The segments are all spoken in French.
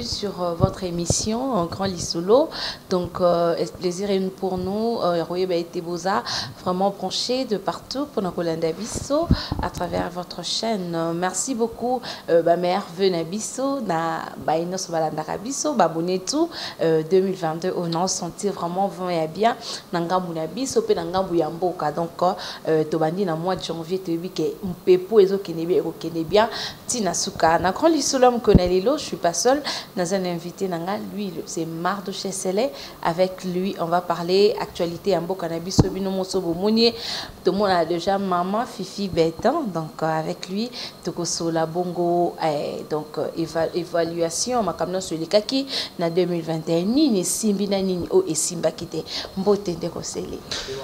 bienvenue sur votre émission Grand Lisolo. Donc, plaisir pour nous, vraiment branché de partout pour nos Bisso à travers votre chaîne. Merci beaucoup, mère Venabisso, na Bainos Balandarabisso, Babonetou 2022. On en sentir vraiment bien. Nangamunabisso, Penangambuyamboka. Donc, Tobandi na mois de janvier, tu dis que Mpepo et bien, Tina Souka. Na Grand Lisolo, je suis pas seule. Nous avons invité Nanga, lui, c'est Mardo Chesele. Avec lui, on va parler actualité en cannabis. Tout le monde a déjà maman Fifi Bétan. Donc, avec lui, Tokosola Bongo, donc, évaluation, ma camion sur les kaki, na 2021, ni Simbina, ni O et Simba qui était Mbote de Kosele.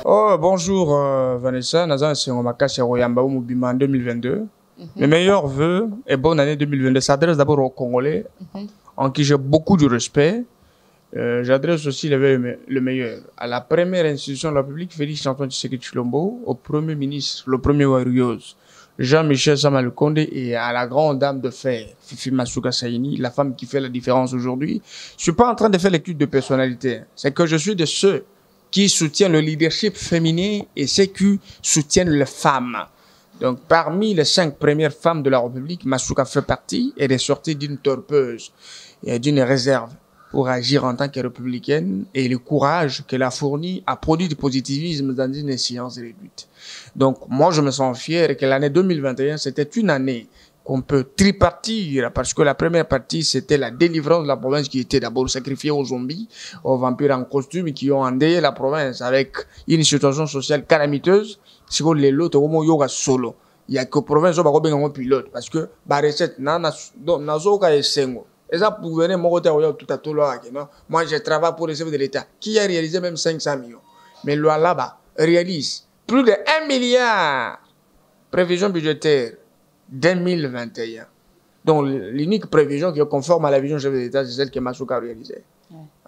Oh, bonjour Vanessa, Nazan, c'est Omaka Royamba Mubima en 2022. Mes meilleurs vœux et bonne année 2022 s'adressent d'abord aux Congolais, en qui j'ai beaucoup de respect. J'adresse aussi le meilleur à la première institution de la République, Félix Antoine Tshisekedi Tshilombo, au premier ministre, le premier warrior, Jean-Michel Sama Lukonde, et à la grande dame de fer, Fifi Masuka Saini, la femme qui fait la différence aujourd'hui. Je suis pas en train de faire l'étude de personnalité, c'est que je suis de ceux qui soutiennent le leadership féminin et ceux qui soutiennent les femmes. Donc, parmi les 5 premières femmes de la République, Masuka fait partie. Elle est sortie d'une torpeuse et d'une réserve pour agir en tant que républicaine, et le courage qu'elle a fourni a produit du positivisme dans une science réduite. Donc, moi, je me sens fier que l'année 2021, c'était une année qu'on peut tripartir, parce que la première partie, c'était la délivrance de la province qui était d'abord sacrifiée aux zombies, aux vampires en costume qui ont endeuillé la province avec une situation sociale calamiteuse. Si vous voulez l'autre, comment yoga solo. Il y a que province où on va un pilote, parce que la recette, nazoka et sengo. Et ça, vous venez, moi, moi, je travaille pour les chefs de l'État, qui a réalisé même 500 millions. Mais là-bas, réalise plus de 1 milliard prévision budgétaire 2021. Donc, l'unique prévision qui est conforme à la vision du chef de l'État, c'est celle que Masuka a réalisée.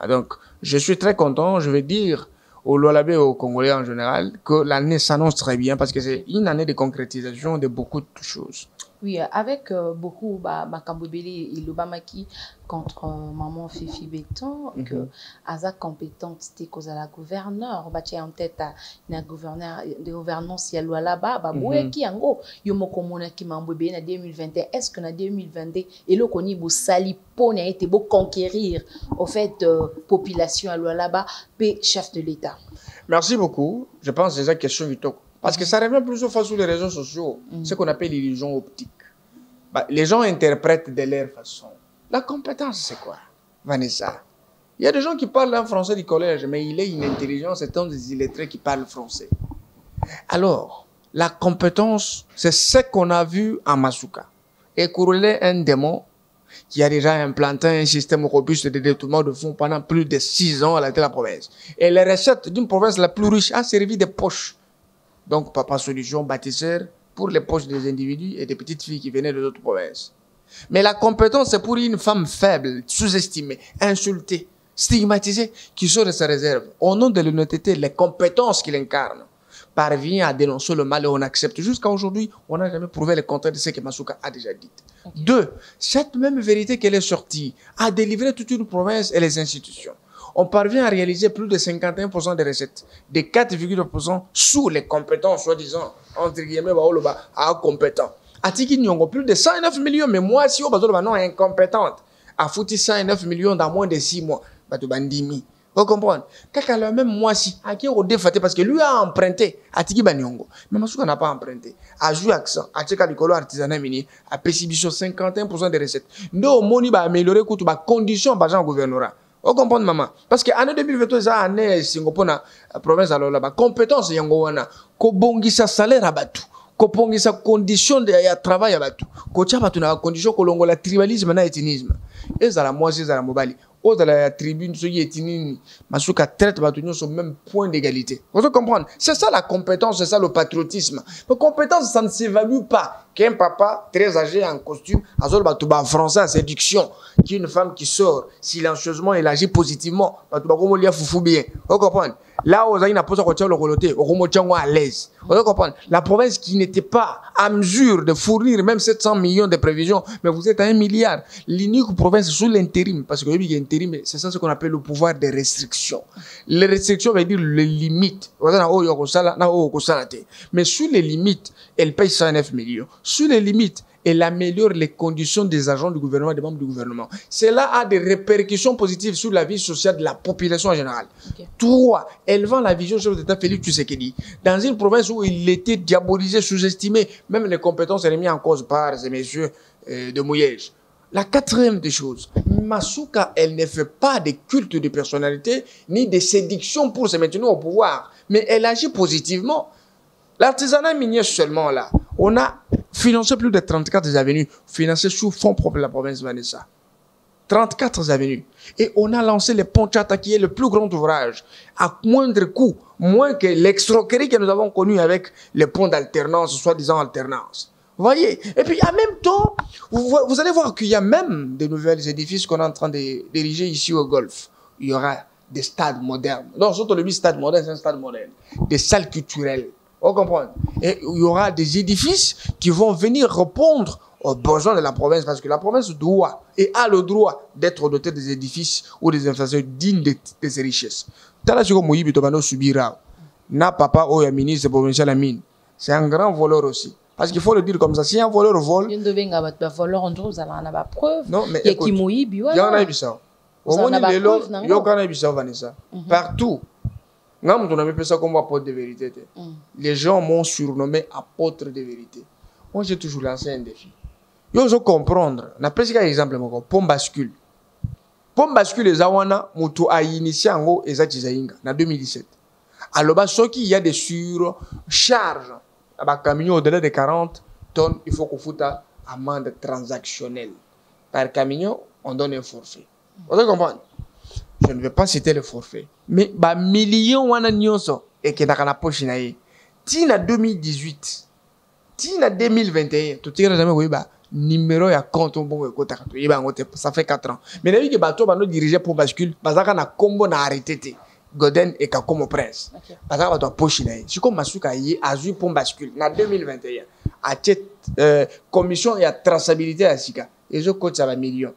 Donc, je suis très content, je vais dire aux Lualabé et aux Congolais en général, que l'année s'annonce très bien parce que c'est une année de concrétisation de beaucoup de choses. Oui, avec beaucoup Makambobeli et Lobamaki contre maman Fifi Béton, que Aza compétente, c'était cause à la gouverneur, en tête à la gouverneur de gouvernance y a là-bas, baboué qui en gros, yomoko mona qui m'embobé en 2021, est-ce que en 2022 et le koni bo sali pone a été beau conquérir au fait population à là-bas, chef de l'État. Merci beaucoup. Je pense que c'est la question du talk. Parce que ça revient plusieurs fois sur les réseaux sociaux, ce qu'on appelle l'illusion optique. Les gens interprètent de leur façon. La compétence, c'est quoi, Vanessa? Il y a des gens qui parlent en français du collège, mais il est inintelligent, c'est un des illettrés qui parle français. Alors, la compétence, c'est ce qu'on a vu à Masuka. Écouler un démon qui a déjà implanté un système robuste de détournement de fonds pendant plus de 6 ans à la tête de la province. Et les recettes d'une province la plus riche a servi de poche. Donc, Papa Solution, bâtisseur, pour les poches des individus et des petites filles qui venaient de d'autres provinces. Mais la compétence, c'est pour une femme faible, sous-estimée, insultée, stigmatisée, qui sort de sa réserve. Au nom de l'honnêteté, les compétences qu'il incarne, parvient à dénoncer le mal et on accepte. Jusqu'à aujourd'hui, on n'a jamais prouvé le contraire de ce que Masuka a déjà dit. 2. Cette même vérité qu'elle est sortie a délivré toute une province et les institutions. On parvient à réaliser plus de 51% des recettes, de 4,2% sous les compétences, soi-disant, entre guillemets, à compétents. À Tiki Nyongo, plus de 109 millions, mais moi, si on va non incompétente, à foutu 109 millions dans moins de 6 mois, bandimi. Vous comprenez? Kaka le même mois-ci, à qui on défaté parce que lui a emprunté à Tiki Banyongo. Mais Masuka n'a pas emprunté. À jouer accent, à Tcheka Nicolo artisanat mini, à Pessibicho 51% des recettes. Nous, Moni va améliorer les conditions au gouvernorat. Vous comprenez, maman? Parce que l'année 2022, c'est l'année Singapour, la province, alors là-bas, compétence, yangouana, ko bongisa salaire à batu, ko bongisa condition de travail à batu, ko tchabatu na condition ko longo la tribalisme na ethnisme. Et ça la moi, c'est ça la mobali. Aux de la tribune, ceux qui ethnie, Masuka traite batu sur le même point d'égalité. Vous comprenez? C'est ça la compétence, c'est ça le patriotisme. La compétence, ça ne s'évalue pas. Qu'un papa très âgé en costume, azol batuba français à séduction, qui est une femme qui sort silencieusement, elle agit positivement, batuba comme lia foufou bien. Vous comprenez? Là, aux aïna pose à le coloté, au remotiango à l'aise. Vous allez comprendre. La province qui n'était pas à mesure de fournir même 700 millions de prévisions, mais vous êtes à 1 milliard. L'unique province sous l'intérim, parce que l'intérim, c'est ça ce qu'on appelle le pouvoir de restriction. Les restrictions veut dire les limites. Mais sous les limites, elle paye 109 millions. Sous les limites, elle améliore les conditions des agents du gouvernement, des membres du gouvernement. Cela a des répercussions positives sur la vie sociale de la population en général. Okay. 3. Elle vend la vision chef d'État Félix Tshisekedi dans une province où il était diabolisé, sous-estimé, même les compétences étaient mises en cause par ces messieurs de Mouyej. La 4e des choses, Masuka, elle ne fait pas de culte de personnalité ni de séduction pour se maintenir au pouvoir, mais elle agit positivement. L'artisanat minier seulement là, on a financé plus de 34 avenues, financées sous fonds propres de la province de Vanessa. 34 avenues. Et on a lancé le pont Tchata qui est le plus grand ouvrage, à moindre coût, moins que l'escroquerie que nous avons connue avec les ponts d'alternance, soi-disant alternance. Vous voyez? Et puis en même temps, vous allez voir qu'il y a même de nouveaux édifices qu'on est en train d'ériger ici au Golfe. Il y aura des stades modernes. Non, surtout le stade moderne, c'est un stade moderne. Des salles culturelles. On comprend. Et il y aura des édifices qui vont venir répondre aux besoins de la province, parce que la province doit et a le droit d'être dotée des édifices ou des infrastructures dignes de ses richesses. Na papa ou un ministre provincial à mine, c'est un grand voleur aussi. Parce qu'il faut le dire comme ça, si un voleur vole... Non, mais écoute, il y en a eu ça. Partout. Les gens m'ont surnommé apôtre de vérité. Moi, j'ai toujours lancé un défi. Je veux comprendre. On a pris un exemple. Pont bascule. Pont bascule, les Awana, Moutou a initié en haut, et en 2017. Alors, il y a des surcharges. Un camion au-delà de 40 tonnes, il faut qu'on foute une amende transactionnelle. Par camion, on donne un forfait. Vous comprenez? Je ne vais pas citer le forfait. Mais, millions de et qui n'a pas poche naïe. Tina 2018, Tina 2021, tout est jamais oui numéro ya compte bon ko ta ça fait 4 ans. Mais n'a vu que bateau ba no diriger pour bascule, bazaka na combo na arrêté. Godin et Kakomo Prince. Bazaka bateau poche naïe. Si comme Masuka yi azu pour bascule na 2021 à commission et à traçabilité à Sika. Et je compte ça va millions.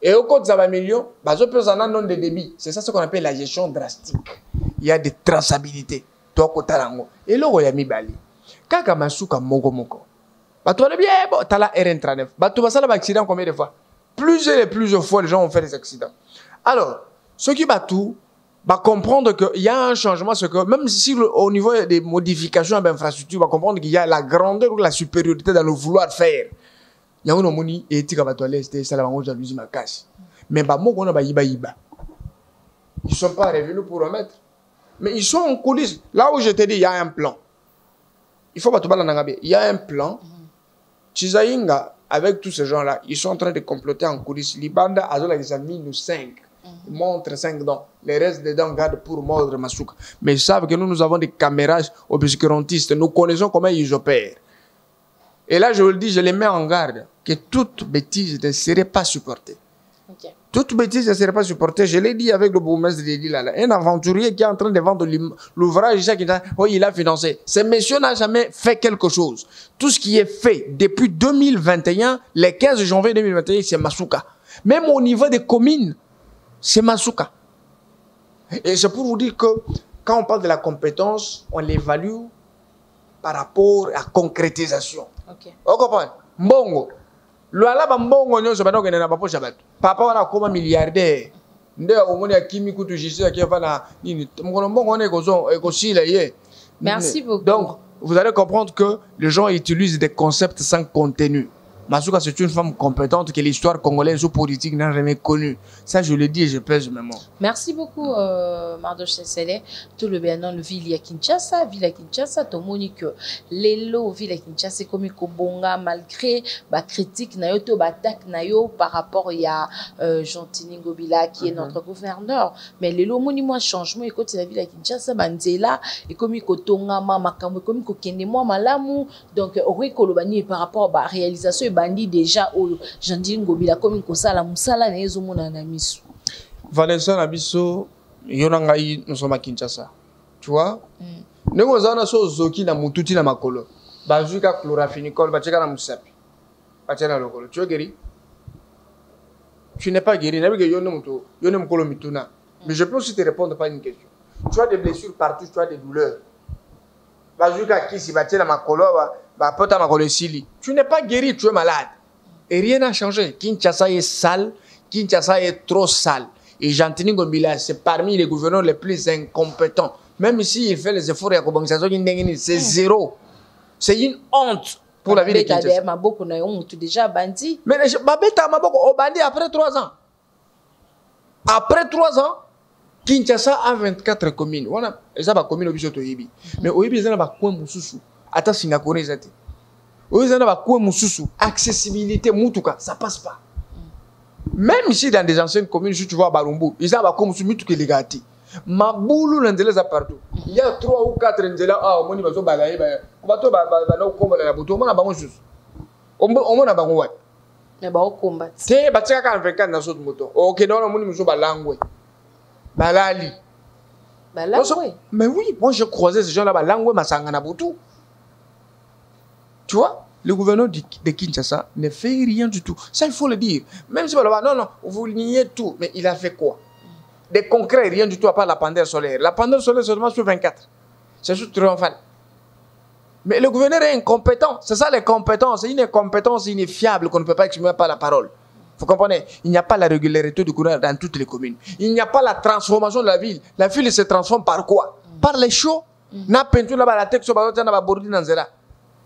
Et au compte ça va millions, bazo peut en nom de débit. C'est ça ce qu'on appelle la gestion drastique. Il y a des traçabilités. Toi, Kotarango. Et là, il y a mis Bali. Kaka Masuka Moko. Bato, bien, bon, t'as la RN39. Bato, ça, l'accident combien de fois? Plusieurs fois, les gens ont fait des accidents. Alors, ceux qui battent va comprendre qu'il y a un changement, c'est que même si au niveau des modifications à l'infrastructure, va comprendre qu'il y a la grandeur ou la supériorité dans le vouloir faire. Il y a un moni et tika bato à l'est, ça la mange à l'usine à casse. Mais bah, moi, on a iba. Ils ne sont pas revenus pour remettre. Mais ils sont en coulisses. Là où je te dis, il y a un plan. Il faut pas te parler. Il y a un plan. Chizaïnga, avec tous ces gens-là, ils sont en train de comploter en coulisses. Libanda, Azola, ils ont mis nous 5. Ils montrent 5 dents. Les restes des dents gardent pour mordre Masuka. Mais ils savent que nous avons des caméras obscurantistes. Nous connaissons comment ils opèrent. Et là, je vous le dis, je les mets en garde que toute bêtise ne serait pas supportée. Okay. Toute bêtise ne serait pas supportée. Je l'ai dit avec le bourgmestre de l'île. Un aventurier qui est en train de vendre l'ouvrage, il a financé. Ce monsieur n'a jamais fait quelque chose. Tout ce qui est fait depuis 2021, le 15 janvier 2021, c'est Masuka. Même au niveau des communes, c'est Masuka. Et c'est pour vous dire que quand on parle de la compétence, on l'évalue par rapport à la concrétisation. Okay. Vous comprenez? Mbongo. Luala bambongo nyonso bano kene na baposha bato. Papa wana koma milliardaire. Nde omoni akimi kutu jisi akifa na nini. Mkono mbongo ne ekosila ye. Merci beaucoup. Donc, vous allez comprendre que les gens utilisent des concepts sans contenu. Masuka, c'est une femme compétente que l'histoire congolaise ou politique n'a jamais connue. Ça, je le dis et je pèse mes mots. Merci beaucoup, Mardoche Sesele. Tout le bien dans le ville à Kinshasa. Ville à Kinshasa, tout le monde dit que l'élo, ville à Kinshasa, comme Kobonga, malgré la critique, l'attaque par rapport à Jean-Tini Ngobila, qui est notre gouverneur. Mais l'élo, moi, changement, et quand la ville à Kinshasa, Banzela, et comme Kotonga, Makambo, comme Kokendemo, Malamu. Donc, Kolobani, par rapport à la réalisation, bandi déjà au Jean-Tini Ngobila, comme Kosala, Moussala, Nezomona, Namisu. Vanessa Nabiso, Yonangai, nous sommes à Kinshasa. Tu vois? Nous avons so zoki na mututi na makolo. Bazuka chloramphénicol, bacheka na musapi. Bacheka na lokolo. Tu es guéri? Tu n'es pas guéri. Mais je peux aussi te répondre par une question. Tu as des blessures partout, tu as des douleurs. Bazuka kisi bacheka na makolo, ba pota makolo sili. Tu n'es pas guéri, tu es malade. Et rien n'a changé. Kinshasa est sale. Kinshasa est trop sale. Et Jean-Tini Gombila, c'est parmi les gouverneurs les plus incompétents. Même ici, il fait les efforts, c'est zéro. C'est une honte pour la vie de Kinshasa. Déjà bandit. Mais Babeta Maboko, au bandit après 3 ans. Après 3 ans, Kinshasa a 24 communes. Voilà, ça va commune au Bisoto Yibi. Mais au Yibi, ça va quoi Moussousou. Attends, Singapour, ils étaient. Au Yibi, ça va quoi Moussousou. Accessibilité, Moutouka, ça passe pas. Même ici, dans des anciennes communes, si tu vois Barumbu, ils ont comme Moussousou, Moutouka, les gâtés. Maboulou l'endélé ça partout. Il y a 3 ou 4 ndela ah on y va so bagaye ba bato ba no komba la buto on a bango juste. On a bango ouais. Mais ba o combat. Te ba tika kan 24 na so moto. OK non on muso balangwe. Balali. Balangwe. Mais oui, moi j'ai croisé ces gens là balangwe masanga na butu. Tu vois? Le gouverneur de Kinshasa ne fait rien du tout. Ça il faut le dire. Même si non vous niez tout, mais il a fait quoi? Des concrets, rien du tout à part la pendule solaire. La pendule solaire seulement sur 24. C'est juste triomphal. Mais le gouverneur est incompétent. C'est ça les compétences. C'est une incompétence ineffiable qu'on ne peut pas exprimer par la parole. Vous comprenez? Il n'y a pas la régularité du courant dans toutes les communes. Il n'y a pas la transformation de la ville. La ville se transforme par quoi? Par les chauds. Na peinture là-bas, la texte sur na bordi nanzela.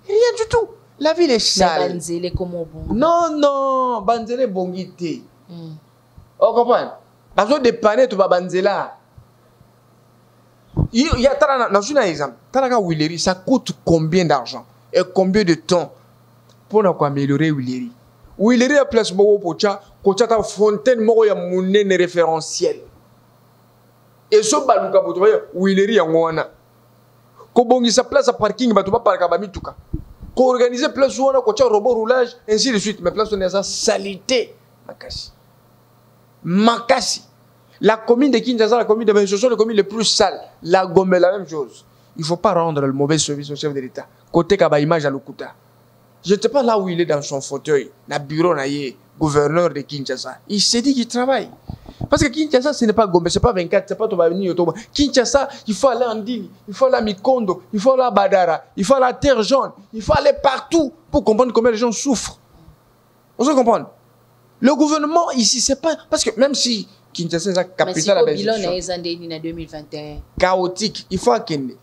Rien du tout. La ville est sale. Banzele comment bon? Non, Banzele bongité. Vous comprenez? Parce que dépanner tout Banzela. Il y a un exemple. Taraka Willery, ça coûte combien d'argent et combien de temps pour améliorer Willery? Willery a place beaucoup pour ça, quand ta fontaine moko ya monene référentiel. Et ce baluka pour toi Willery ya ngwana. Ko bongi sa place à parking ba to ba parka ba mituka. Ko organiser place wana ko cha robot roulage ainsi de suite, mais place on est ça salité makasi. Makasi. La commune de Kinshasa, la commune de Bencho, sont les communes les plus sales. La Gombe, la même chose. Il ne faut pas rendre le mauvais service au chef de l'État. Côté Kaba image à Lokuta. Je ne sais pas là où il est dans son fauteuil, dans le bureau, gouverneur de Kinshasa. Il s'est dit qu'il travaille. Parce que Kinshasa, ce n'est pas Gombe, ce n'est pas 24, ce n'est pas Tobabini, Yotoba. Kinshasa, il faut aller en Dili, il faut aller à Mikondo, il faut aller à Badara, il faut aller à Terre Jaune, il faut aller partout pour comprendre combien les gens souffrent. Vous comprenez? Le gouvernement ici, c'est pas... Parce que même si Kinshasa est la capitale de la en 2021. Chaotique, il faut attendre.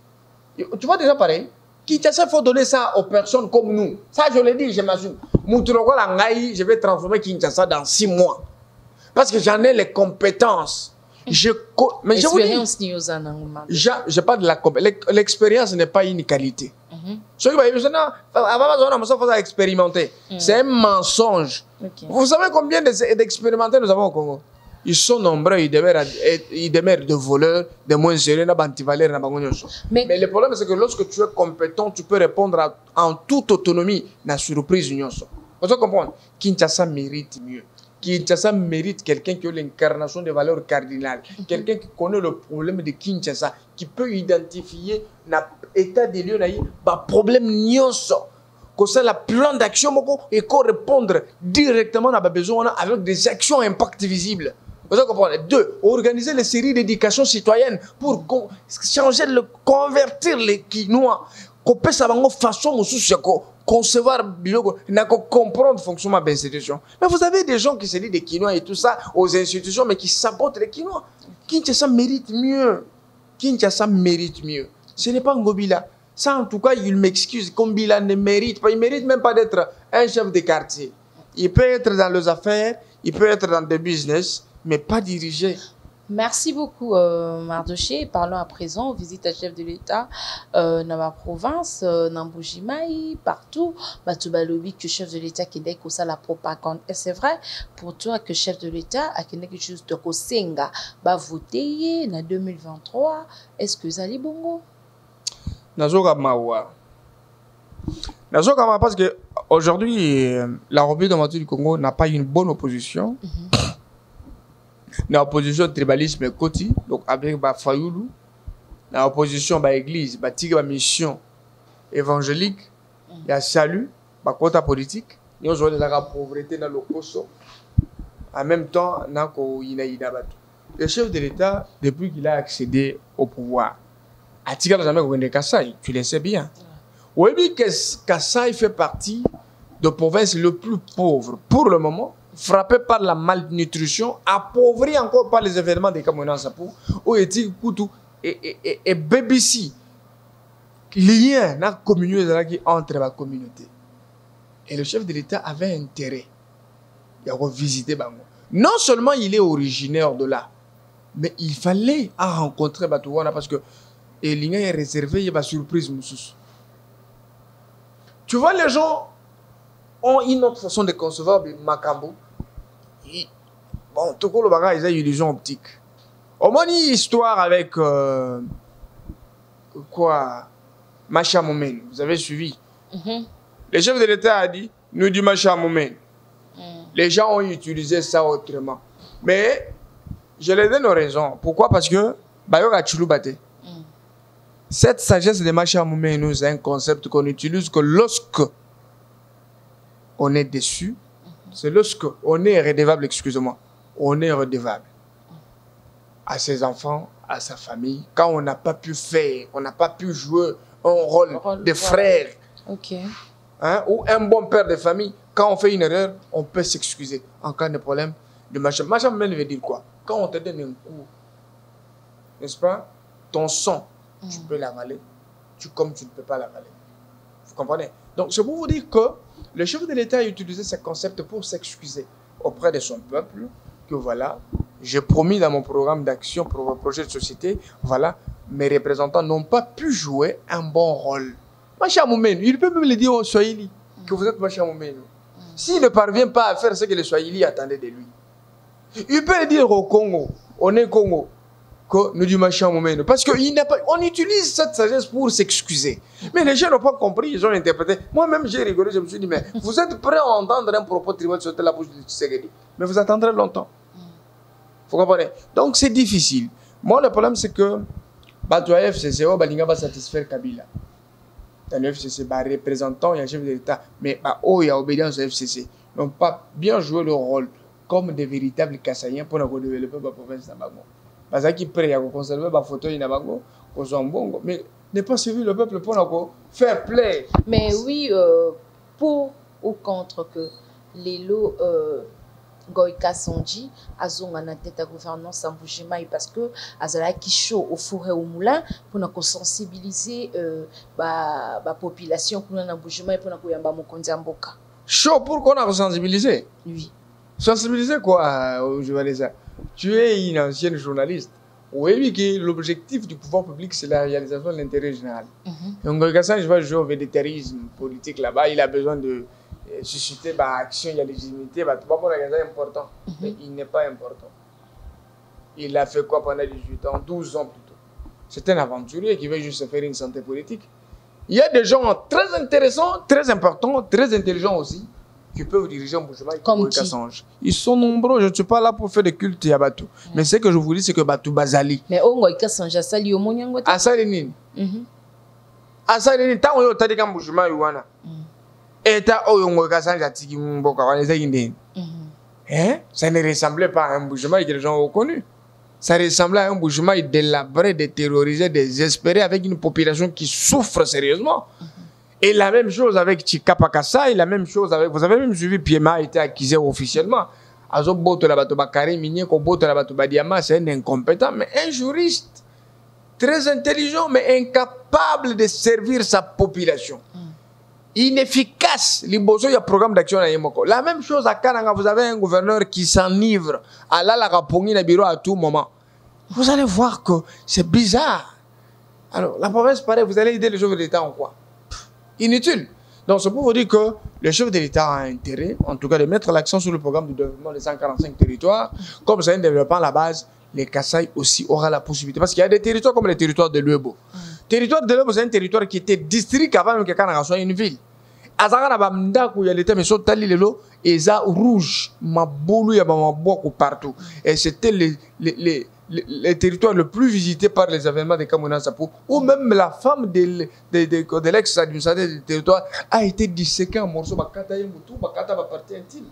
Tu vois déjà pareil? Kinshasa, il faut donner ça aux personnes comme nous. Ça, je l'ai dit, je m'assume. Je vais transformer Kinshasa dans 6 mois. Parce que j'en ai les compétences. Mais je vous dis, je parle de la compétence. L'expérience n'est pas une qualité. C'est un mensonge. Okay. Vous savez combien d'expérimentés nous avons au Congo? Ils sont nombreux, ils demeurent de voleurs, de moins sérieux, mais le problème, c'est que lorsque tu es compétent, tu peux répondre en toute autonomie à la surprise. Vous comprenez? Kinshasa mérite mieux. Kinshasa mérite quelqu'un qui a l'incarnation des valeurs cardinales. Quelqu'un qui connaît le problème de Kinshasa, qui peut identifier l'état des lieux, le problème nyonso. Que ça, le plan d'action et qu'on répondre directement à nos besoins avec des actions à impact visible. Vous comprenez? 2. Organiser les séries d'éducation citoyenne pour changer, convertir les Kinois. Qu'on peut savoir façon concevoir, comprendre le fonctionnement des institutions. Mais vous avez des gens qui se disent des Kinois et tout ça aux institutions, mais qui sabotent les Kinois. Kinshasa mérite mieux. Kinshasa mérite mieux. Ce n'est pas Ngobila. Ça, en tout cas, il m'excuse. Kombila ne mérite pas. Il ne mérite même pas d'être un chef de quartier. Il peut être dans les affaires, il peut être dans des business, mais pas diriger. Merci beaucoup, Mardoché. Parlons à présent, visite à chef de l'État dans ma province, dans Boujimaï, partout. Batubalobi, que chef de l'État qui est ça la propagande. Et c'est vrai, pour toi, que chef de l'État a quelque chose de Kosenga, va voter en 2023. Est-ce que ça allait bongo? Nazoka Mawa. Parce que aujourd'hui, la République démocratique du Congo n'a pas une bonne opposition. dans l'opposition tribalisme Koti, donc avec Fayoulou, dans l'opposition église, la mission évangélique, il y a salut, la quota politique, nous avons la pauvreté dans le Koso, en même temps, le chef de l'État, depuis qu'il a accédé au pouvoir, a tiré jamais au Kassai, tu le sais bien. Oui, que Kassai fait partie de provinces les plus pauvres pour le moment, frappé par la malnutrition, appauvri encore par les événements des Camerounais Sapou, où est-il Koutou et BBC, lien dans la communauté qui entre la communauté. Et le chef de l'État avait intérêt à revisiter Bango. Non seulement il est originaire de là, mais il fallait rencontrer Batouana parce que l'Inga est réservé, il y a une surprise. Tu vois, les gens ont une autre façon de concevoir Makambo. Bon, tout le bagage, ils ont une illusion optique. Au moins, une histoire avec Macha Moumen. Vous avez suivi. Le chef de l'État a dit, nous dit Macha Moumen. Les gens ont utilisé ça autrement. Mais je les donne raison. Pourquoi? Parce que Bayoga Chulubate. Cette sagesse de Macha Moumen, nous, c'est un concept qu'on utilise que lorsque on est déçu, c'est lorsque on est redevable, excusez-moi, on est redevable à ses enfants, à sa famille, quand on n'a pas pu faire, on n'a pas pu jouer un rôle de frère, hein, ou un bon père de famille. Quand on fait une erreur, on peut s'excuser en cas de problème de Macha. Macha Moumen veut dire quoi? Quand on te donne un coup, n'est-ce pas, ton sang, tu peux l'avaler, comme tu ne peux pas l'avaler. Vous comprenez? Donc, c'est pour vous dire que le chef de l'État a utilisé ce concept pour s'excuser auprès de son peuple, que voilà, j'ai promis dans mon programme d'action pour vos projets de société, voilà, mes représentants n'ont pas pu jouer un bon rôle. Macha Moumen, il peut même le dire aux Swahili, que vous êtes Macha Moumen. S'il ne parvient pas à faire ce que les Swahili attendaient de lui, il peut le dire au Congo, on est Congo, que nous dit Macha Moumen. Parce qu'on utilise cette sagesse pour s'excuser. Mais les gens n'ont pas compris, ils ont interprété. Moi-même, j'ai rigolé, je me suis dit, mais vous êtes prêts à entendre un propos tribal sur la bouche de Tshisekedi, mais vous attendrez longtemps. Vous comprenez? Donc c'est difficile. Moi, le problème, c'est que Batou FCC, Balinga va satisfaire Kabila. Dans le FCC, représentant, il y a un chef de l'État, mais il y a obédience au FCC. Ils n'ont pas bien joué leur rôle comme des véritables Kassaïens pour développer la province d'Abago. Parce qu'ils prêt à conserver la photo d'Abago, qu'on soit bon, mais ne pas suivre le peuple pour faire play. Mais oui, pour ou contre que les lots Goïka Sonji, Azonga na tête à gouvernance en Boujimai parce que Azala qui chaud au four et au moulin pour nous sensibiliser la population pour nous Boujimai pour nous yamba mokonzi mboka. Chaud pour qu'on a sensibilisé. Oui. Sensibiliser quoi, je vais dire ça. Tu es une ancienne journaliste. Oui, que l'objectif du pouvoir public, c'est la réalisation de l'intérêt général. Donc, je vais jouer au védétarisme politique là-bas. Il a besoin de susciter l'action, il y a légitimité. C'est important. Mais il n'est pas important. Il a fait quoi pendant 18 ans, 12 ans plutôt? C'est un aventurier qui veut juste faire une santé politique. Il y a des gens très intéressants, très importants, très intelligents aussi, qui peuvent diriger un Boujima comme Kassange. Ils sont nombreux, je ne suis pas là pour faire des cultes à Batou. Mais ce que je vous dis, c'est que Batou Bazali. Mais au moins Kassange, ça lui au moins Asalenine. Asalenine, tant que tu as dit qu'un Boujima Yuana. Et tu as eu Kassange à Tiki Mboka, ça ne ressemblait pas à un Boujima que les gens ont connu. Ça ressemblait à un Boujima délabré, déterrorisé, désespéré, avec une population qui souffre sérieusement. Et la même chose avec Chikapa Kassai, la même chose avec... Vous avez même suivi, Piema a été accusé officiellement. Azoboto la bato Bakari Minier, Koboto la bato Badiama, c'est un incompétent, mais un juriste. Très intelligent, mais incapable de servir sa population. Inefficace. Liboso, il y a un programme d'action à Yemoko. La même chose à Kananga, vous avez un gouverneur qui s'enivre. À la Rapongi, le bureau à tout moment. Vous allez voir que c'est bizarre. Alors, la province, pareil, vous allez aider les chefs de l'État en quoi? Inutile. Donc, c'est pour vous dire que le chef de l'État a intérêt, en tout cas, de mettre l'accent sur le programme de développement des 145 territoires. Comme c'est un développement à la base, les Kassai aussi aura la possibilité. Parce qu'il y a des territoires comme les territoires de Luebo. Le territoire de Luebo, c'est un territoire qui était district avant même que Kananga soit une ville. et ça rouge, ma boulou, ya ma beaucoup partout. Et c'était les territoires les plus visités par les événements de Kamuna Sapo, où même la femme de l'ex-administrateur du territoire a été disséquée en morceaux, bakata yemutu, bakata ba partie intime.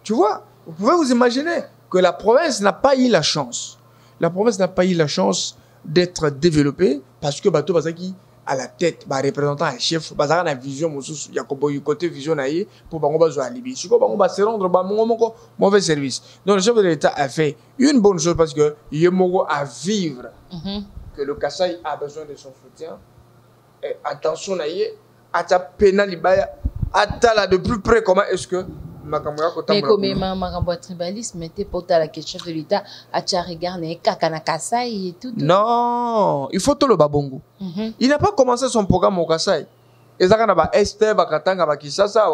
Tu vois, vous pouvez vous imaginer que la province n'a pas eu la chance. La province n'a pas eu la chance d'être développée parce que Bato Bazaki à la tête, représentant un chef, Bazara na vision, il y a côté vision pour Bango Bazo à Libye. Si Bango va se rendre, mauvais service. Donc le chef de l'État a fait une bonne chose parce que Yemogo à vivre que le Kasaï a besoin de son soutien. Et attention, à ta pénalibaya, à ta là de plus près, comment est-ce que mais comme ma tribalisme était pour la question de l'État à regarder Kakana Kasaï et tout. Non, il faut tout le babongo. Il n'a pas commencé son programme au Kasaï. Et ça va Esther Bakatanga Bakisasa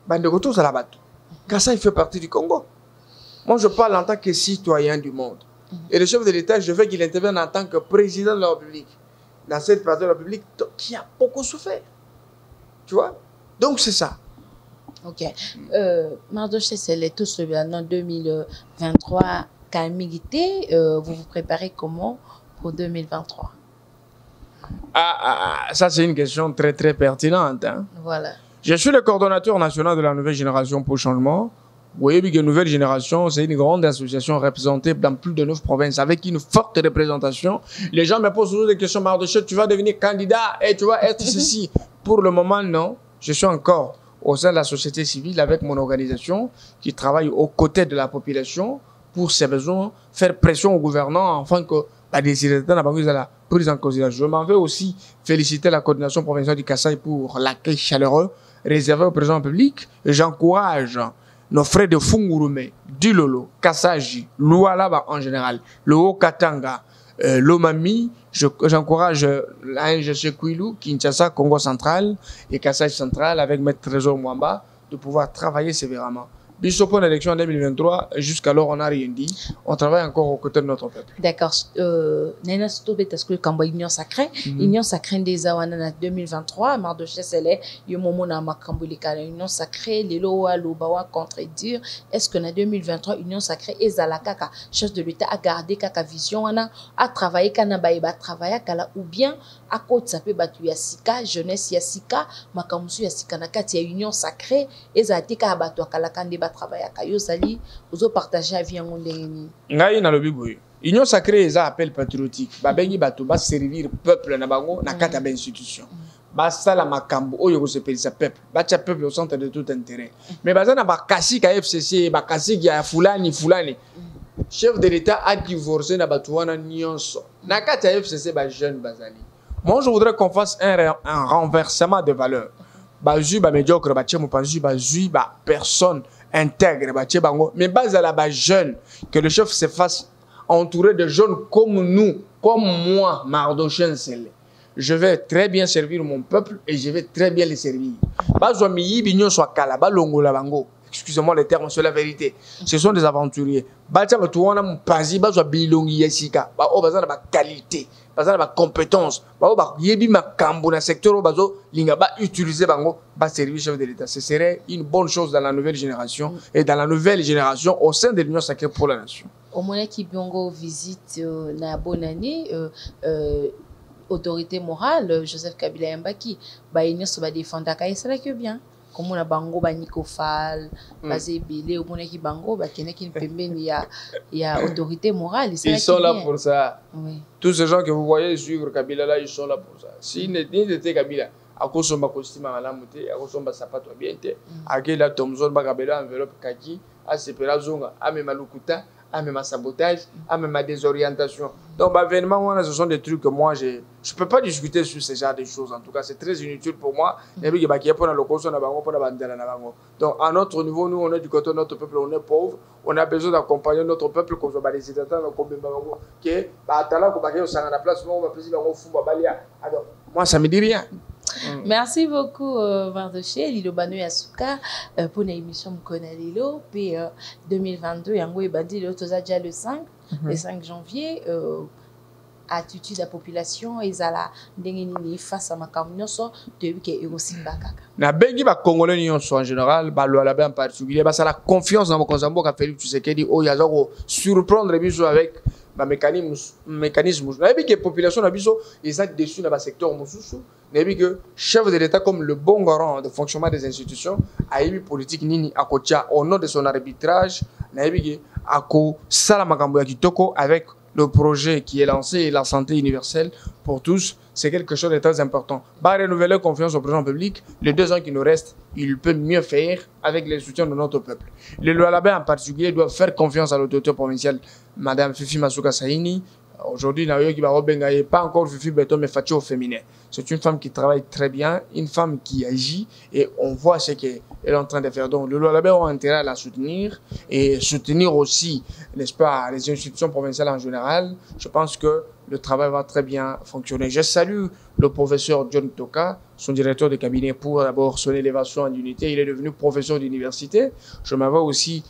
bande retour à la bateau. Kasaï fait partie du Congo. Moi je parle en tant que citoyen du monde. Et le chef de l'État, je veux qu'il intervienne en tant que président de la République. Dans cette partie de la République qui a beaucoup souffert. Tu vois? Donc c'est ça. Ok. Mardoché, c'est tout ce en 2023 Camilité. Vous vous préparez comment pour 2023? Ça c'est une question très très pertinente. Hein? Voilà. Je suis le coordonnateur national de la nouvelle génération pour changement. Vous voyez bien que Nouvelle Génération, c'est une grande association représentée dans plus de 9 provinces avec une forte représentation. Les gens me posent toujours des questions, Mardoché, tu vas devenir candidat et tu vas être ceci. Pour le moment, non. Je suis encore au sein de la société civile avec mon organisation qui travaille aux côtés de la population pour ses besoins, faire pression au gouvernement afin que la décision de la prise en considération. Je m'en vais aussi féliciter la coordination provinciale du Kasaï pour l'accueil chaleureux réservé au président public. J'encourage nos frères de Fungurume, Dilolo, Kassaji, Lualaba en général, le Haut-Katanga, l'Omami. J'encourage l'ANGC Kouilou, Kinshasa, Congo central et Kassai central avec Maître Trésor Mwamba de pouvoir travailler sévèrement. Bishop en élection en 2023, jusqu'alors on n'a rien dit. On travaille encore aux côtés de notre peuple. D'accord. Nena Stobe, est-ce que quand Union Sacrée, Union Sacrée des Awana 2023, Mardoché Sele, Yomomona Makambulika, Union Sacrée, les Loa, Lobawa contre dur. Est-ce que en 2023, Union Sacrée et Zalakaka, chef de l'État, a gardé Kaka vision, a travaillé, Kanabaïba, travaillé, Kala, ou bien à côté, ça peut battre Yassika, jeunesse Yassika, Makamusu Yassika, Nakati, Union Sacrée, et Zatika, Abato, Kalakande, travailler à Kayo Sali, vous partagez à vie en Ondeni. Ngai na lobi boy. Union sacrée est un appel patriotique. Ba bengi bato ba servir peuple na bango na kata ba institution. Ba sala makambo oyo ko se pelisa peuple. Ba tia peuple au centre de tout intérêt. Mais ba na ba kasi ka FCC, ba kasi ya fulani. Chef de l'État a divorcé na bato wana nyonso. Na kata FCC ba jeune bazali. Moi je voudrais qu'on fasse un renversement de valeurs. Ba ju ba médiocre ba tchemo panju ba ju ba personne intègre, mais base à la jeune, que le chef se fasse entourer de jeunes comme nous, comme moi, Mardoché Nsele. Je vais très bien servir mon peuple et je vais très bien les servir. Excusez-moi les termes, c'est la vérité. Ce sont des aventuriers. Qualité, compétence, utiliser servir chef de l'État. Ce serait une bonne chose dans la nouvelle génération et dans la nouvelle génération au sein de l'Union sacrée pour la nation. Au moment qui Biongo visite na bonne année, autorité morale, Joseph Kabila Mbaki, il se va défendre c'est que bien. Comme on a bango banikofal, basé belé au monde qui bango, qui il y a autorité morale. Ils sont là pour ça. Oui. Tous ces gens que vous voyez suivre Kabila là, ils sont là pour ça. Si n'était Kabila, à cause de ma costume à la montée, à cause de ma sapato bien, à quel la Thomson Bagabela enveloppe kaki, à Sepera Zonga, à mes malukuta, à mes sabotage, à mes désorientation. Donc, événement, ce sont des trucs que moi, je ne peux pas discuter sur ce genre de choses. En tout cas, c'est très inutile pour moi. Donc, à notre niveau, nous, on est du côté de notre peuple, on est pauvre. On a besoin d'accompagner notre peuple comme ça, les citoyens, alors, moi, ça ne me dit rien. Merci beaucoup, Mardoché, Lilo Bano Yasuka, pour l'émission Mkonalilo. Puis 2022, Yango et Bandi, déjà le 5 janvier. attitude de la population ezala ndenge nini face à makambo nyonso toyebi ke ekosimba kaka. Na bengi ba Congolais nyonso en général, ba Lualaba en particulier, ba ça la confiance dans mon konzambo ka Félix Tshisekedi o yaza ko surprendre biso avec ba mécanisme. Na bi que population na biso exact dessus na ba secteur mosusu. Na bi que chef de l'État comme le bon garant de fonctionnement des institutions a eu politique nini akotia au nom de son arbitrage. Na bi que ako sala makambo ya kitoko avec le projet qui est lancé, la santé universelle pour tous, c'est quelque chose de très important. Bah, renouveler confiance au président public, les 2 ans qui nous restent, il peut mieux faire avec le soutien de notre peuple. Les Lualaba en particulier doivent faire confiance à l'autorité provinciale, Madame Fifi Masuka Saini. Aujourd'hui, pas encore Fifi Beton, mais Fatih au féminin. C'est une femme qui travaille très bien, une femme qui agit, et on voit ce qu'elle est en train de faire. Donc, le Lualaba ont intérêt à la soutenir, et soutenir aussi, n'est-ce pas, les institutions provinciales en général. Je pense que le travail va très bien fonctionner. Je salue le professeur John Toka, son directeur de cabinet, pour d'abord son élévation en unité. Il est devenu professeur d'université. Je m'avais aussi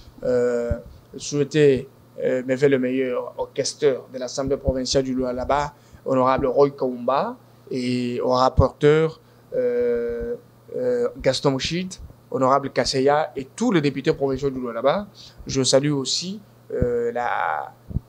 souhaité me fait le meilleur orchestreur de l'Assemblée provinciale du Lualaba, honorable Roy Kaumba, et au rapporteur Gaston Mouchid, honorable Kasseya, et tous les députés provinciaux du Lualaba. Je salue aussi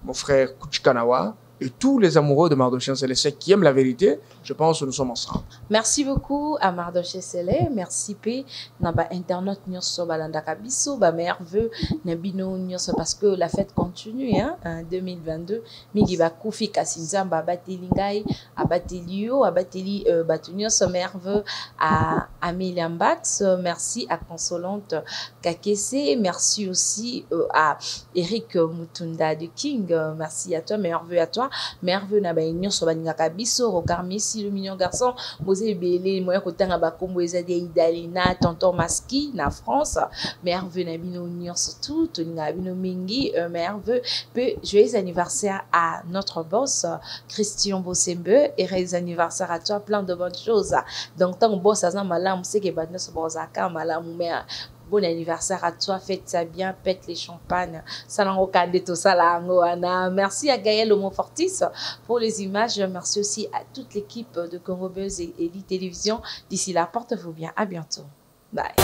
mon frère Kuchikanawa, et tous les amoureux de Mardochée Céleste qui aiment la vérité. Je pense que nous sommes ensemble. Merci beaucoup à Mardochée Céleste. Merci P. Naba internet nyonso balanda kabiso ba merveilleux nabino nyonso parce que la fête continue hein en 2022. Mingi ba kufi kasinzamba bateli ngai abateli yo abateli batunyo so merveilleux à Amélie Mbax. Merci à Consolante Kakese. Merci aussi à Eric Mutunda de King. Merci à toi, merveilleux à toi. Merveilleux na ba nyonso baninga kabiso regard Messi le mignon garçon Mosé Belé moya kotanga ba kombo ezade Idalina tonton Maski na France merveilleux na bino nyonso tout toninga bino mingi merveilleux peu joyeux anniversaire à notre boss Christian Bosembe et joyeux anniversaire à toi plein de bonnes choses donc tant boss azan malamu c'est que badna so bozaka malamu mais bon anniversaire à toi, fête ça bien, pète les champagnes. Merci à Gaël Homofortis pour les images. Merci aussi à toute l'équipe de Congo Buzz et Elite Télévision. D'ici là, portez-vous bien. À bientôt. Bye.